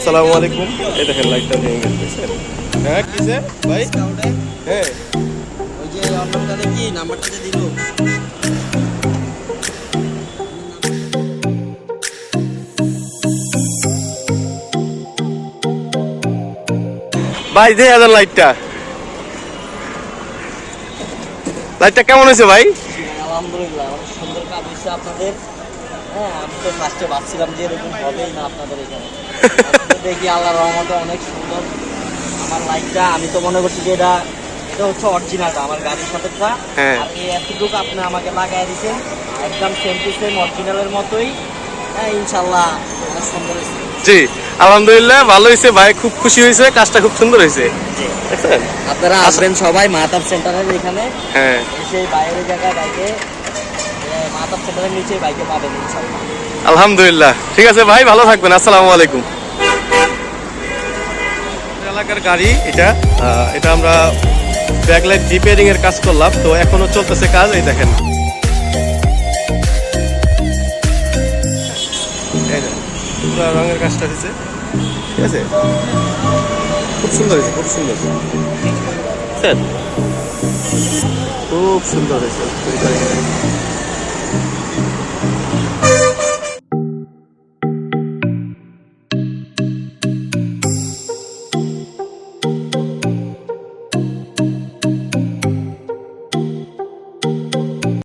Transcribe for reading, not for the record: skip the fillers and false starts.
আসসালামু আলাইকুম। এই দেখেন লাইটটা ভেঙে গেছে। হ্যাঁ কিসে ভাই? হ্যাঁ ওই যে অন্যটাতে কি নাম্বারটা যে দিল ভাই যে আদার লাইটটা কেমন হয়েছে ভাই? আলহামদুলিল্লাহ অনেক সুন্দর কাজ হয়েছে আপনাদের। হ্যাঁ আমি তো ফার্স্টে ভাবছিলাম যে এরকম হবেই না আপনাদের এখানে, দেখি আল্লাহর রহমতে অনেক সুন্দর। আমার লাইটটা আমি তো মনে করছি যে এটা হচ্ছে অরিজিনালটা আমার গাড়ির সাথেটা। হ্যাঁ। আর এই এতটুকু আপনি আমাকে লাগাই দিয়েছেন একদম সেম টু সেম অরিজিনালের মতোই। হ্যাঁ ইনশাল্লাহ অনেক সুন্দর হয়েছে। জি আলহামদুলিল্লাহ ভালো হয়েছে ভাই, খুব খুশি হয়েছে, কাজটা খুব সুন্দর হয়েছে। দেখছেন আপনারা আসবেন সবাই মাহতাব সেন্টারের এখানে। হ্যাঁ সেই বাইরের জায়গায় বাইকে মাহতাব সেন্টারের নিচে বাইকে পাবেন ইনশাল্লাহ। আলহামদুলিল্লাহ ঠিক আছে ভাই, ভালো থাকবেন। আসসালামু আলাইকুম। এলাকার গাড়ি এটা এটা আমরা ব্যাকলাইট রিপেয়ারিং এর কাজ করলাম, তো এখনো চলতেছে কাজ। এই দেখেন পুরো রঙের কাজটা হয়েছে, ঠিক আছে, খুব সুন্দর হয়েছে, খুব সুন্দর, খুব সুন্দর হয়েছে।